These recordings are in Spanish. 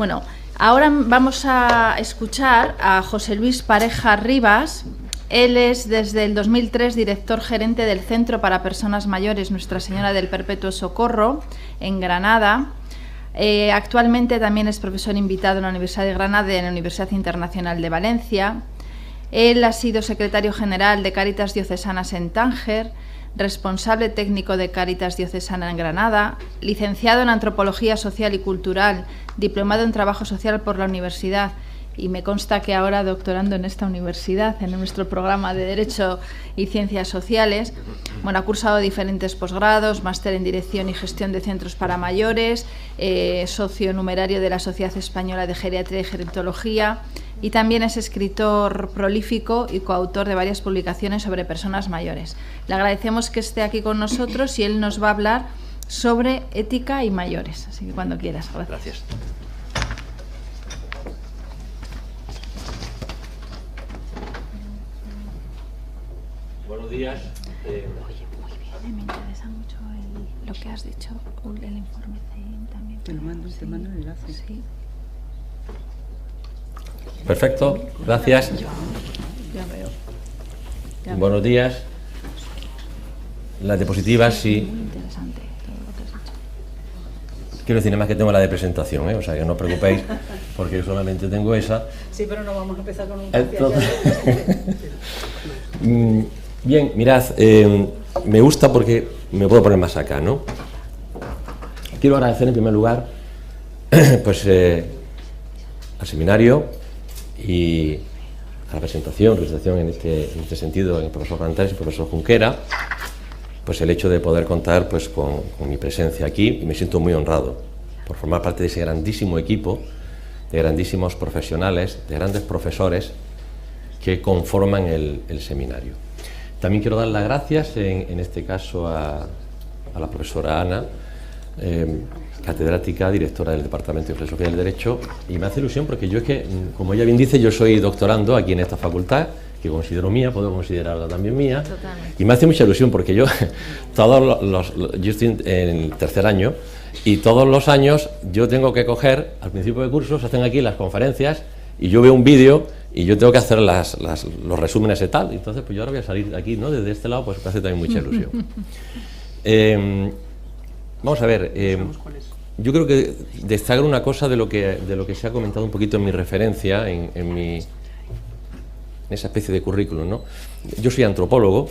Bueno, ahora vamos a escuchar a José Luis Pareja Rivas. Él es desde el 2003 director gerente del Centro para Personas Mayores Nuestra Señora del Perpetuo Socorro en Granada. Actualmente también es profesor invitado en la Universidad de Granada y en la Universidad Internacional de Valencia. Él ha sido secretario general de Cáritas Diocesanas en Tánger, responsable técnico de Cáritas Diocesana en Granada, licenciado en Antropología Social y Cultural, diplomado en Trabajo Social por la Universidad, y me consta que ahora doctorando en esta universidad, en nuestro programa de Derecho y Ciencias Sociales. Bueno, ha cursado diferentes posgrados, máster en Dirección y Gestión de Centros para Mayores, socio numerario de la Sociedad Española de Geriatría y Gerontología, y también es escritor prolífico y coautor de varias publicaciones sobre personas mayores. Le agradecemos que esté aquí con nosotros y él nos va a hablar sobre ética y mayores. Así que cuando quieras. Gracias. Buenos días. Oye, muy bien, me interesa mucho lo que has dicho, el informe CEIM también. Te mando el enlace. Sí. Perfecto, gracias. Ya veo. Buenos días. Las diapositivas, sí. Muy interesante todo lo que has dicho. Quiero decir, nada más que tengo la de presentación, o sea que no os preocupéis, porque yo solamente tengo esa. Sí, pero no vamos a empezar con un Bien, mirad, me gusta porque me puedo poner más acá, ¿no? Quiero agradecer en primer lugar pues al seminario y a la presentación en este sentido, el profesor Rantares y el profesor Junquera, pues el hecho de poder contar pues con mi presencia aquí, y me siento muy honrado por formar parte de ese grandísimo equipo, de grandísimos profesionales, de grandes profesores que conforman el seminario. También quiero dar las gracias, en este caso, a la profesora Ana, catedrática, directora del Departamento de Filosofía del Derecho, y me hace ilusión porque yo es que, como ella bien dice, yo soy doctorando aquí en esta facultad, que considero mía, puedo considerarla también mía. Totalmente. Y me hace mucha ilusión porque yo, yo estoy en el tercer año, y todos los años yo tengo que coger, al principio de curso, se hacen aquí las conferencias, y yo veo un vídeo, y yo tengo que hacer los resúmenes y tal. Entonces, pues yo ahora voy a salir de aquí, ¿no? Desde este lado, pues me hace también mucha ilusión. Vamos a ver, yo creo que destacar una cosa de lo que se ha comentado un poquito en mi referencia, en esa especie de currículum, ¿no? Yo soy antropólogo,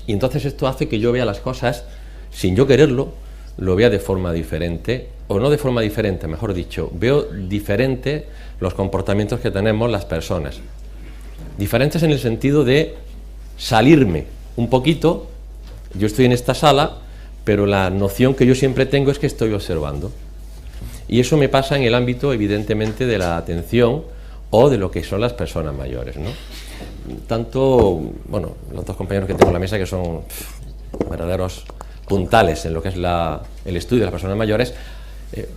y entonces esto hace que yo vea las cosas, sin yo quererlo, lo vea de forma diferente, o no de forma diferente, mejor dicho, veo diferente los comportamientos que tenemos las personas. Diferentes en el sentido de salirme un poquito, yo estoy en esta sala, pero la noción que yo siempre tengo es que estoy observando. Y eso me pasa en el ámbito, evidentemente, de la atención o de lo que son las personas mayores, ¿no? Tanto, bueno, los dos compañeros que tengo en la mesa, que son verdaderos puntales en lo que es el estudio de las personas mayores,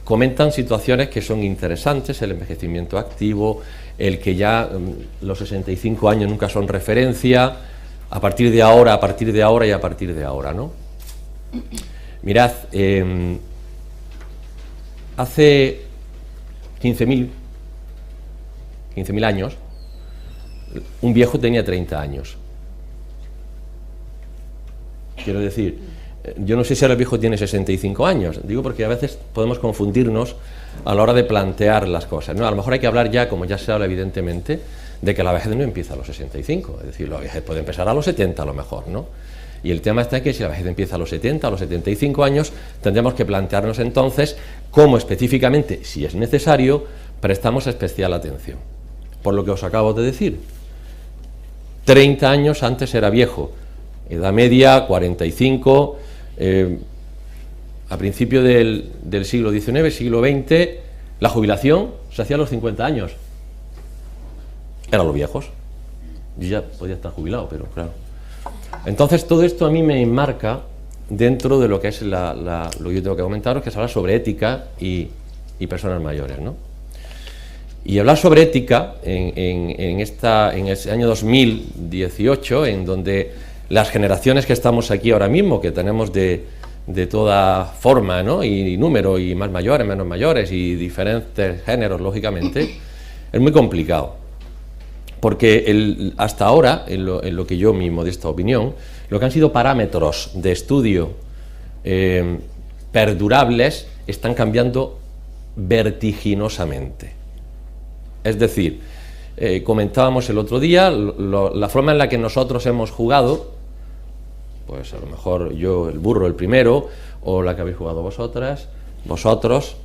comentan situaciones que son interesantes, el envejecimiento activo, el que ya los 65 años nunca son referencia, a partir de ahora y a partir de ahora, ¿no? Mirad, hace 15.000 años, un viejo tenía 30 años. Quiero decir, yo no sé si ahora el viejo tiene 65 años, digo porque a veces podemos confundirnos a la hora de plantear las cosas, ¿no? A lo mejor hay que hablar ya, como ya se habla evidentemente, de que la vejez no empieza a los 65, es decir, la vejez puede empezar a los 70 a lo mejor, ¿no? Y el tema está en que si la vejez empieza a los 70, a los 75 años, tendremos que plantearnos entonces cómo específicamente, si es necesario, prestamos especial atención. Por lo que os acabo de decir, 30 años antes era viejo, edad media 45, a principio del siglo XIX, siglo XX, la jubilación se hacía a los 50 años. Eran los viejos. Yo ya podía estar jubilado, pero claro. Entonces todo esto a mí me enmarca dentro de lo que es lo que yo tengo que comentaros, que es hablar sobre ética y personas mayores, ¿no? Y hablar sobre ética en el año 2018, en donde las generaciones que estamos aquí ahora mismo, que tenemos de de toda forma, ¿no? y número, y más mayores, menos mayores, y diferentes géneros, lógicamente, es muy complicado. Porque hasta ahora, en lo que yo, mi modesta opinión, lo que han sido parámetros de estudio perdurables están cambiando vertiginosamente. Es decir, comentábamos el otro día, la forma en la que nosotros hemos jugado, pues a lo mejor yo el burro el primero, o la que habéis jugado vosotras, vosotros,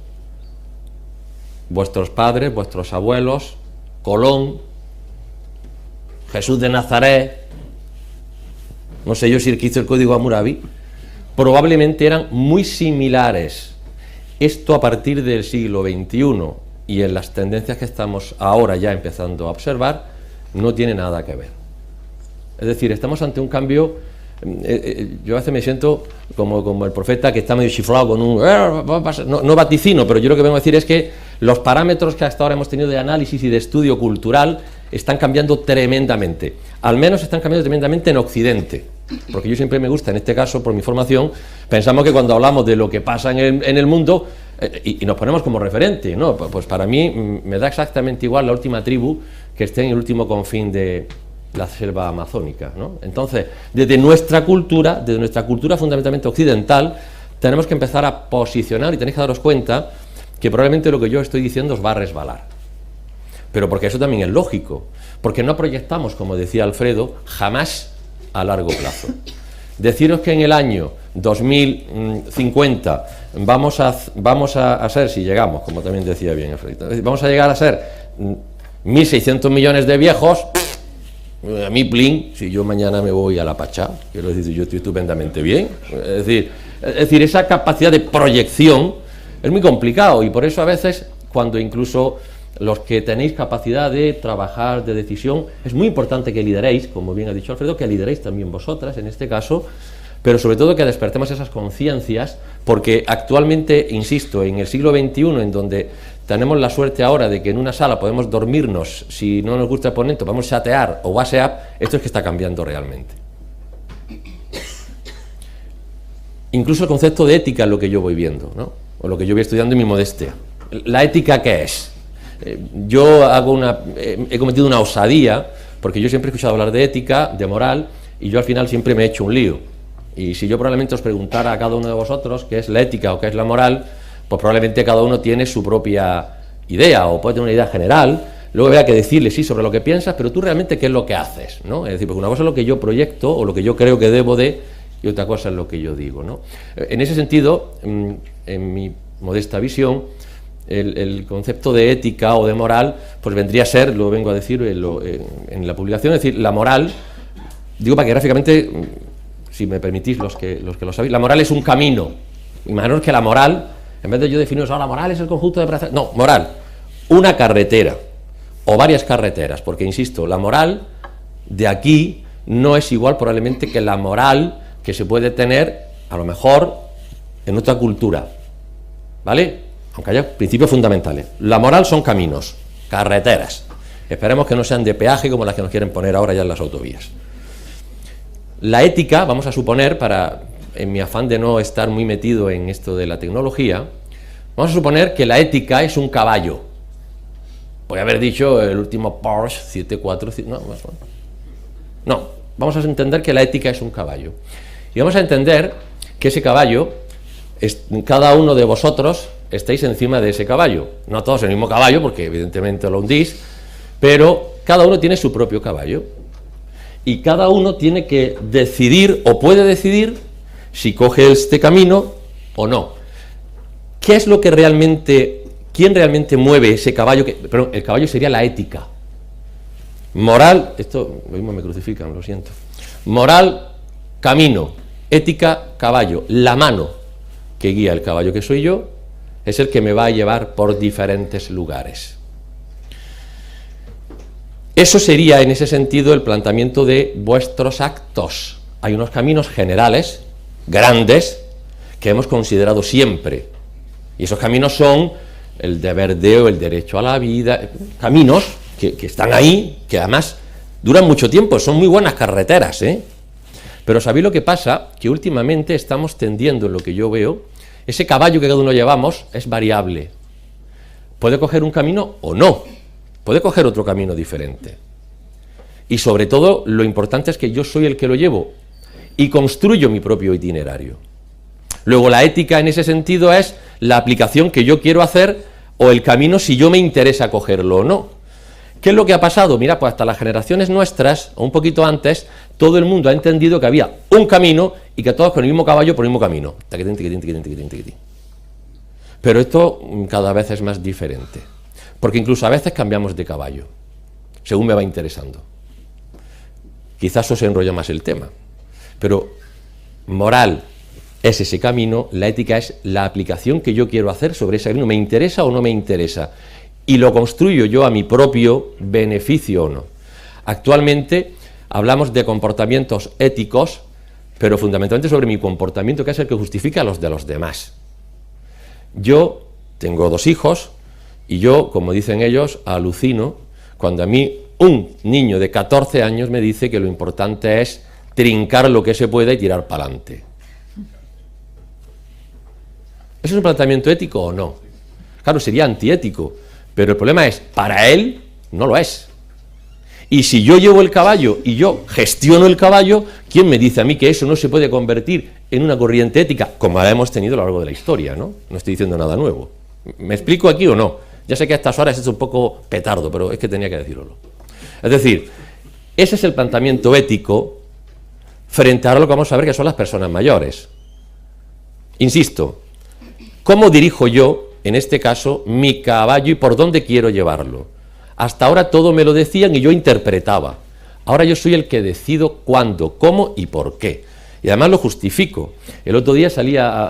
vuestros padres, vuestros abuelos, Colón, Jesús de Nazaret, no sé yo si el que hizo el Código Hammurabi, probablemente eran muy similares. Esto a partir del siglo XXI y en las tendencias que estamos ahora ya empezando a observar, no tiene nada que ver. Es decir, estamos ante un cambio. Yo a veces me siento como el profeta que está medio chiflado con un... No vaticino, pero yo lo que vengo a decir es que los parámetros que hasta ahora hemos tenido de análisis y de estudio cultural están cambiando tremendamente. Al menos están cambiando tremendamente en Occidente. Porque yo siempre me gusta, en este caso, por mi formación, pensamos que cuando hablamos de lo que pasa en el mundo, y nos ponemos como referente, ¿no? Pues para mí me da exactamente igual la última tribu que esté en el último confín de la selva amazónica, ¿no? Entonces, desde nuestra cultura fundamentalmente occidental, tenemos que empezar a posicionar, y tenéis que daros cuenta que probablemente lo que yo estoy diciendo os va a resbalar. Pero porque eso también es lógico, porque no proyectamos, como decía Alfredo, jamás a largo plazo. Deciros que en el año 2050 vamos a ser, si llegamos, como también decía bien Alfredo, vamos a llegar a ser 1.600 millones de viejos. A mí, plin, si yo mañana me voy a la Pachá, quiero decir, yo estoy estupendamente bien. Es decir, esa capacidad de proyección es muy complicado, y por eso a veces, cuando incluso los que tenéis capacidad de trabajar, de decisión, es muy importante que lideréis, como bien ha dicho Alfredo, que lideréis también vosotras en este caso, pero sobre todo que despertemos esas conciencias, porque actualmente, insisto, en el siglo XXI, en donde tenemos la suerte ahora de que en una sala podemos dormirnos, si no nos gusta el ponente, podemos chatear o WhatsApp, esto es que está cambiando realmente. Incluso el concepto de ética es lo que yo voy viendo, ¿no? O lo que yo voy estudiando en mi modestia. ¿La ética qué es? Yo he cometido una osadía, porque yo siempre he escuchado hablar de ética, de moral, y yo al final siempre me he hecho un lío. Y si yo probablemente os preguntara a cada uno de vosotros qué es la ética o qué es la moral, pues probablemente cada uno tiene su propia idea, o puede tener una idea general, luego habrá que decirle sí sobre lo que piensas, pero tú realmente qué es lo que haces, ¿no? Es decir, porque una cosa es lo que yo proyecto o lo que yo creo que debo de, y otra cosa es lo que yo digo, ¿no? En ese sentido, en mi modesta visión, el concepto de ética o de moral, pues vendría a ser, lo vengo a decir en la publicación, es decir, la moral, digo para que gráficamente, si me permitís los que lo sabéis, la moral es un camino. Imaginaos que la moral, en vez de yo definiros, la moral es el conjunto de placeres, no, moral, una carretera o varias carreteras, porque insisto, la moral de aquí no es igual probablemente que la moral que se puede tener, a lo mejor, en otra cultura, ¿vale? Aunque haya principios fundamentales. La moral son caminos, carreteras. Esperemos que no sean de peaje como las que nos quieren poner ahora ya en las autovías. La ética, vamos a suponer, en mi afán de no estar muy metido en esto de la tecnología, vamos a suponer que la ética es un caballo. Voy a haber dicho el último Porsche 745, no, vamos a entender que la ética es un caballo. Y vamos a entender que ese caballo, cada uno de vosotros estáis encima de ese caballo. No todos el mismo caballo, porque evidentemente lo hundís, pero cada uno tiene su propio caballo. Y cada uno tiene que decidir, o puede decidir, si coge este camino o no. ¿Qué es lo que realmente, quién realmente mueve ese caballo? Perdón, el caballo sería la ética. Moral, esto lo mismo me crucifican, lo siento. Moral, camino. Ética, caballo. La mano que guía el caballo, que soy yo, es el que me va a llevar por diferentes lugares. Eso sería, en ese sentido, el planteamiento de vuestros actos. Hay unos caminos generales, grandes, que hemos considerado siempre. Y esos caminos son el deber de o el derecho a la vida, caminos que están ahí, que además duran mucho tiempo, son muy buenas carreteras, ¿eh? Pero ¿sabéis lo que pasa? Que últimamente estamos tendiendo, en lo que yo veo, ese caballo que cada uno llevamos es variable. Puede coger un camino o no, puede coger otro camino diferente. Y sobre todo, lo importante es que yo soy el que lo llevo y construyo mi propio itinerario. Luego, la ética en ese sentido es la aplicación que yo quiero hacer o el camino si yo me interesa cogerlo o no. ¿Qué es lo que ha pasado? Mira, pues hasta las generaciones nuestras, o un poquito antes, todo el mundo ha entendido que había un camino y que todos con el mismo caballo por el mismo camino. Pero esto cada vez es más diferente, porque incluso a veces cambiamos de caballo, según me va interesando. Quizás os enrolla más el tema, pero moral es ese camino, la ética es la aplicación que yo quiero hacer sobre ese camino, ¿me interesa o no me interesa? Y lo construyo yo a mi propio beneficio o no. Actualmente hablamos de comportamientos éticos, pero fundamentalmente sobre mi comportamiento, que es el que justifica a los de los demás. Yo tengo 2 hijos y yo, como dicen ellos, alucino cuando a mí un niño de 14 años me dice que lo importante es trincar lo que se pueda y tirar para adelante. ¿Eso es un planteamiento ético o no? Claro, sería antiético, pero el problema es, para él no lo es. Y si yo llevo el caballo y yo gestiono el caballo, ¿quién me dice a mí que eso no se puede convertir en una corriente ética, como la hemos tenido a lo largo de la historia, ¿no? No estoy diciendo nada nuevo. ¿Me explico aquí o no? Ya sé que a estas horas es un poco petardo, pero es que tenía que decirlo. Es decir, ese es el planteamiento ético frente a lo que vamos a ver que son las personas mayores. Insisto, ¿cómo dirijo yo, en este caso, mi caballo y por dónde quiero llevarlo? Hasta ahora todo me lo decían y yo interpretaba. Ahora yo soy el que decido cuándo, cómo y por qué. Y además lo justifico. El otro día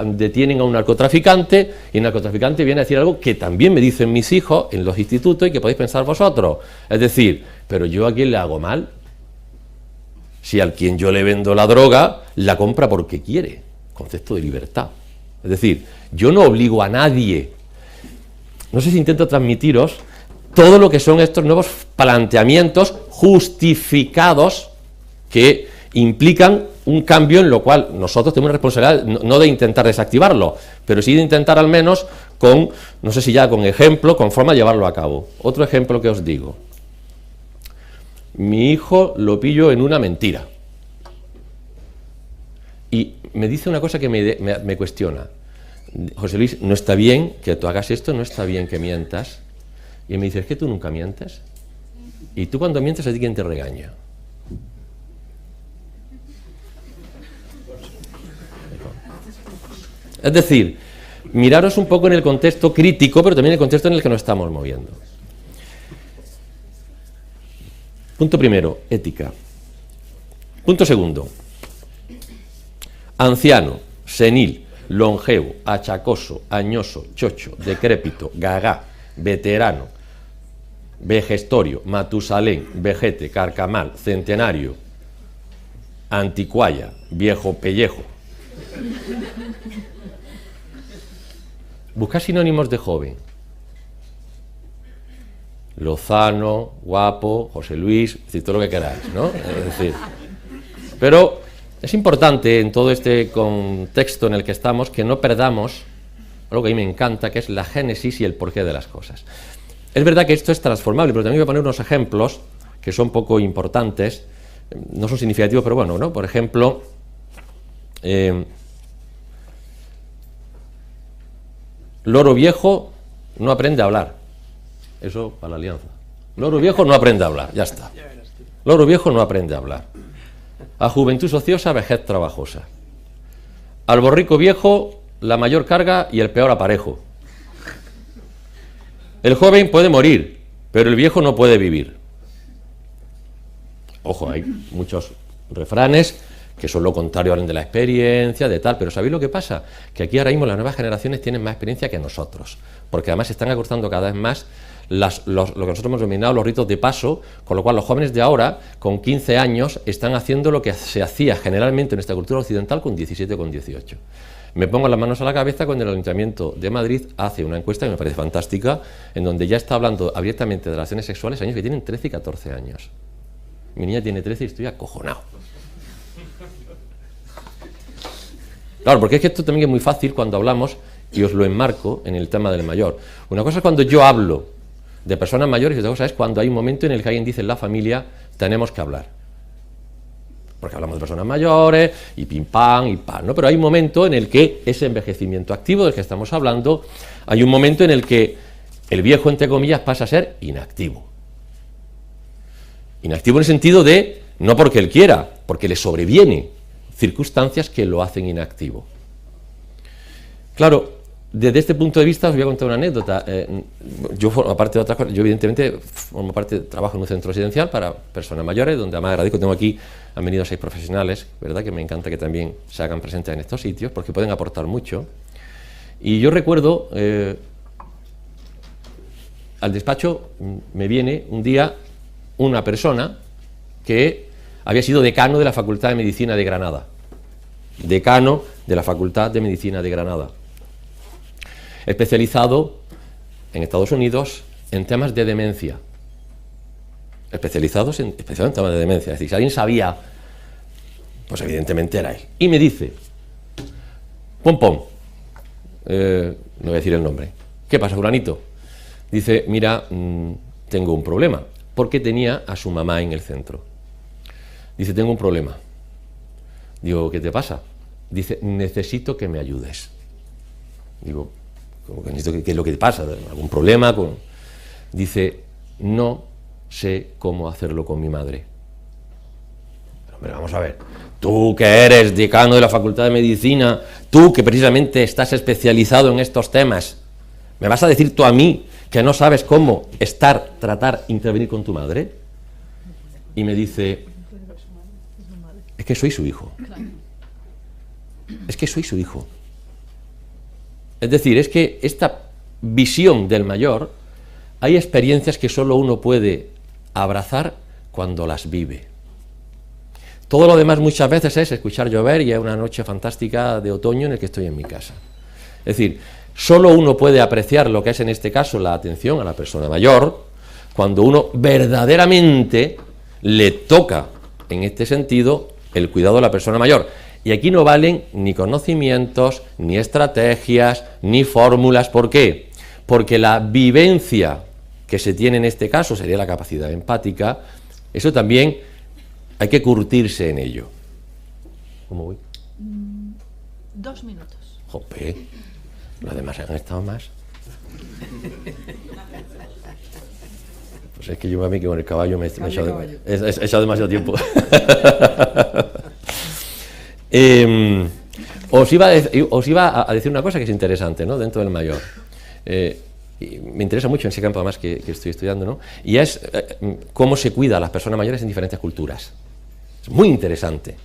detienen a un narcotraficante y el narcotraficante viene a decir algo que también me dicen mis hijos en los institutos y que podéis pensar vosotros. Es decir, pero yo a quién le hago mal. Si al quien yo le vendo la droga, la compra porque quiere. Concepto de libertad. Es decir, yo no obligo a nadie. No sé si intento transmitiros todo lo que son estos nuevos planteamientos justificados que implican un cambio en lo cual nosotros tenemos una responsabilidad no de intentar desactivarlo, pero sí de intentar al menos con, no sé si ya con ejemplo, con forma de llevarlo a cabo. Otro ejemplo que os digo. Mi hijo lo pillo en una mentira. Y me dice una cosa que me cuestiona. José Luis, no está bien que tú hagas esto, no está bien que mientas. Y me dice, ¿es que tú nunca mientes? Y tú cuando mientes, ¿a ti quién te regaña? Es decir, miraros un poco en el contexto crítico, pero también en el contexto en el que nos estamos moviendo. Punto primero, ética. Punto segundo, anciano, senil, longevo, achacoso, añoso, chocho, decrépito, gagá, veterano, vejestorio, matusalén, vejete, carcamal, centenario, anticuaya, viejo pellejo. Buscad sinónimos de joven. Lozano, guapo, José Luis, es decir, todo lo que queráis, ¿no? Es decir, pero es importante en todo este contexto en el que estamos que no perdamos algo que a mí me encanta, que es la génesis y el porqué de las cosas. Es verdad que esto es transformable, pero también voy a poner unos ejemplos que son poco importantes, no son significativos, pero bueno, ¿no? Por ejemplo, loro viejo no aprende a hablar. Eso para la alianza. Loro viejo no aprende a hablar, ya está. Loro viejo no aprende a hablar. A juventud ociosa, vejez trabajosa. Al borrico viejo, la mayor carga y el peor aparejo. El joven puede morir, pero el viejo no puede vivir. Ojo, hay muchos refranes que son lo contrario, hablan de la experiencia, de tal, pero ¿sabéis lo que pasa? Que aquí ahora mismo las nuevas generaciones tienen más experiencia que nosotros, porque además se están acortando cada vez más lo que nosotros hemos denominado los ritos de paso, con lo cual los jóvenes de ahora, con 15 años, están haciendo lo que se hacía generalmente en esta cultura occidental con 17 o con 18. Me pongo las manos a la cabeza cuando el Ayuntamiento de Madrid hace una encuesta que me parece fantástica, en donde ya está hablando abiertamente de relaciones sexuales a niños que tienen 13 y 14 años. Mi niña tiene 13 y estoy acojonado. Claro, porque es que esto también es muy fácil cuando hablamos, y os lo enmarco en el tema del mayor. Una cosa es cuando yo hablo de personas mayores y otra cosa es cuando hay un momento en el que alguien dice en la familia, tenemos que hablar. Porque hablamos de personas mayores, y pim pam, y pam, ¿no? Pero hay un momento en el que ese envejecimiento activo del que estamos hablando, hay un momento en el que el viejo, entre comillas, pasa a ser inactivo. Inactivo en el sentido de, no porque él quiera, porque le sobreviene circunstancias que lo hacen inactivo. Claro, desde este punto de vista os voy a contar una anécdota. Yo formo parte de otras cosas, yo evidentemente formo parte, trabajo en un centro residencial para personas mayores, donde además agradezco, tengo aquí, han venido 6 profesionales, ¿verdad? Que me encanta que también se hagan presentes en estos sitios, porque pueden aportar mucho. Y yo recuerdo, al despacho me viene un día una persona que había sido decano de la Facultad de Medicina de Granada. Decano de la Facultad de Medicina de Granada. Especializado en Estados Unidos en temas de demencia. Especializado en temas de demencia. Es decir, si alguien sabía, pues evidentemente era él. Y me dice, pom pom, no voy a decir el nombre. ¿Qué pasa, fulanito? Dice, mira, tengo un problema. Porque tenía a su mamá en el centro. Dice, tengo un problema. Digo, ¿qué te pasa? Dice, necesito que me ayudes. Digo, ¿cómo que necesito? ¿Qué es lo que te pasa? ¿Algún problema? Dice, no sé cómo hacerlo con mi madre. Pero vamos a ver, tú que eres decano de la Facultad de Medicina, tú que precisamente estás especializado en estos temas, ¿me vas a decir tú a mí que no sabes cómo estar, tratar, intervenir con tu madre? Y me dice, es que soy su hijo. Es que soy su hijo. Es decir, es que esta visión del mayor, hay experiencias que solo uno puede abrazar cuando las vive. Todo lo demás muchas veces es escuchar llover y es una noche fantástica de otoño en el que estoy en mi casa. Es decir, solo uno puede apreciar lo que es en este caso la atención a la persona mayor cuando uno verdaderamente le toca, en este sentido, el cuidado de la persona mayor. Y aquí no valen ni conocimientos, ni estrategias, ni fórmulas. ¿Por qué? Porque la vivencia que se tiene en este caso sería la capacidad empática. Eso también hay que curtirse en ello. ¿Cómo voy? 2 minutos. Jope, los demás han estado más. Pues es que yo a mí que con el caballo me he echado demasiado tiempo. Os iba a decir una cosa que es interesante, ¿no? Dentro del mayor. Y me interesa mucho en ese campo además que estoy estudiando, ¿no? Y es cómo se cuida a las personas mayores en diferentes culturas. Es muy interesante.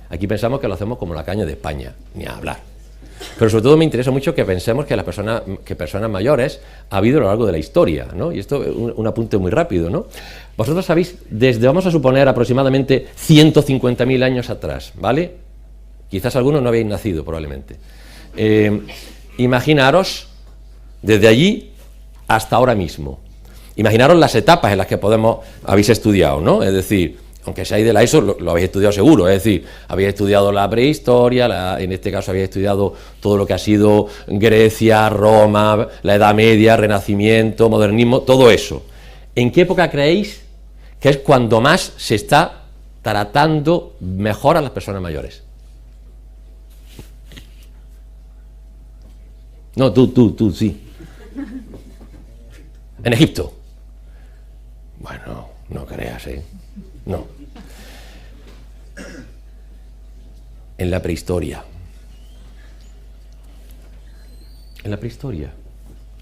Aquí pensamos que lo hacemos como la caña de España, ni a hablar. Pero sobre todo me interesa mucho que pensemos que personas mayores ha habido a lo largo de la historia, ¿no? Y esto es un apunte muy rápido, ¿no? Vosotros sabéis, desde, vamos a suponer, aproximadamente 150.000 años atrás, ¿vale? Quizás algunos no habéis nacido, probablemente. Imaginaros, desde allí hasta ahora mismo. Imaginaros las etapas en las que habéis estudiado, ¿no? Es decir, aunque seáis de la ESO, lo habéis estudiado seguro, es decir, habéis estudiado la prehistoria, en este caso habéis estudiado todo lo que ha sido Grecia, Roma, la Edad Media, Renacimiento, Modernismo, todo eso. ¿En qué época creéis que es cuando más se está tratando mejor a las personas mayores? No, tú, sí. En Egipto. Bueno, no creas, ¿eh? No. En la prehistoria. En la prehistoria.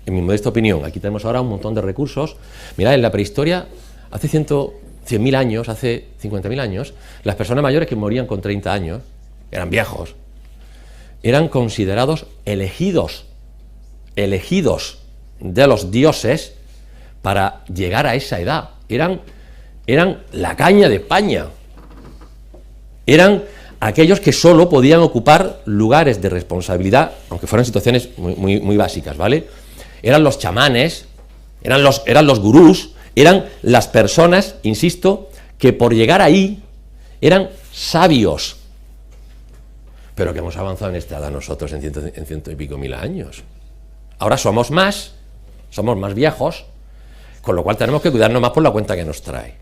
En mi modesta opinión, aquí tenemos ahora un montón de recursos. Mirad, en la prehistoria, hace 100.000 años, hace 50.000 años, las personas mayores que morían con 30 años, eran viejos, eran considerados elegidos de los dioses para llegar a esa edad. Eran la caña de España. Eran aquellos que solo podían ocupar lugares de responsabilidad, aunque fueran situaciones muy básicas, ¿vale? Eran los chamanes, eran los gurús, eran las personas, insisto, que por llegar ahí eran sabios. pero que hemos avanzado en esta edad nosotros en ciento y pico mil años. Ahora somos más viejos, con lo cual tenemos que cuidarnos más por la cuenta que nos trae.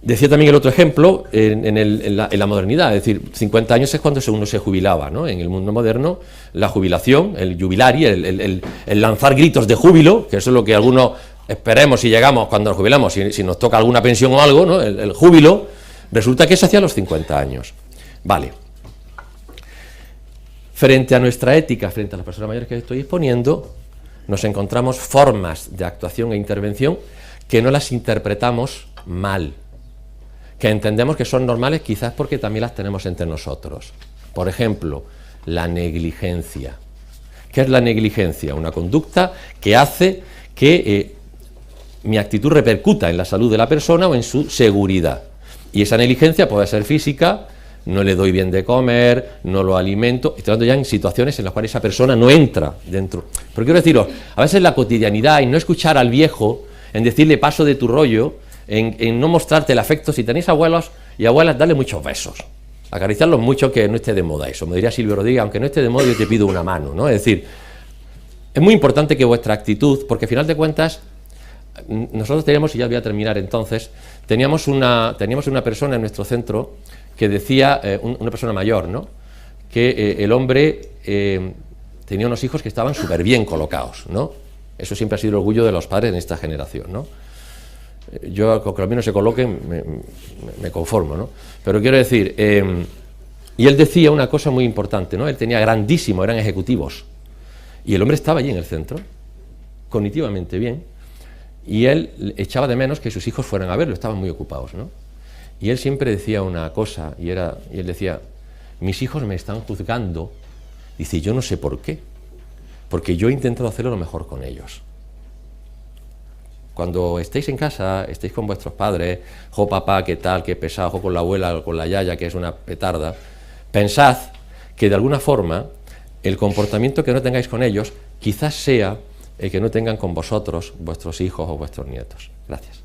Decía también el otro ejemplo en la modernidad, es decir, 50 años es cuando uno se jubilaba, ¿no? En el mundo moderno, la jubilación, el jubilari, el lanzar gritos de júbilo, que eso es lo que algunos esperemos si llegamos cuando nos jubilamos, si nos toca alguna pensión o algo, ¿no? El júbilo, resulta que se hacía a los 50 años. Vale. Frente a nuestra ética, frente a las personas mayores que estoy exponiendo, nos encontramos formas de actuación e intervención que no las interpretamos mal, que entendemos que son normales quizás porque también las tenemos entre nosotros. Por ejemplo, la negligencia. ¿Qué es la negligencia? Una conducta que hace que mi actitud repercuta en la salud de la persona o en su seguridad. Y esa negligencia puede ser física, no le doy bien de comer, no lo alimento, estoy hablando ya en situaciones en las cuales esa persona no entra dentro. Pero quiero deciros, a veces la cotidianidad y no escuchar al viejo, en decirle paso de tu rollo, en no mostrarte el afecto, si tenéis abuelos y abuelas, darle muchos besos, acariciarlos mucho, que no esté de moda eso, me diría Silvio Rodríguez, aunque no esté de moda yo te pido una mano, ¿no? Es decir, es muy importante que vuestra actitud, porque al final de cuentas, nosotros teníamos, y ya voy a terminar entonces, teníamos una persona en nuestro centro que decía, una persona mayor, ¿no? Que el hombre tenía unos hijos que estaban súper bien colocados, ¿no? Eso siempre ha sido el orgullo de los padres en esta generación, ¿no? Yo, con que los míos se coloquen, me conformo, ¿no? Pero quiero decir, y él decía una cosa muy importante, ¿no? Él tenía eran ejecutivos, y el hombre estaba allí en el centro, cognitivamente bien, y él echaba de menos que sus hijos fueran a verlo, estaban muy ocupados, ¿no? Y él siempre decía una cosa, y él decía, mis hijos me están juzgando, dice, yo no sé por qué, porque yo he intentado hacerlo lo mejor con ellos. Cuando estéis en casa, estéis con vuestros padres, jo papá, qué tal, qué pesado, jo con la abuela, con la yaya, que es una petarda, pensad que de alguna forma el comportamiento que no tengáis con ellos quizás sea el que no tengan con vosotros, vuestros hijos o vuestros nietos. Gracias.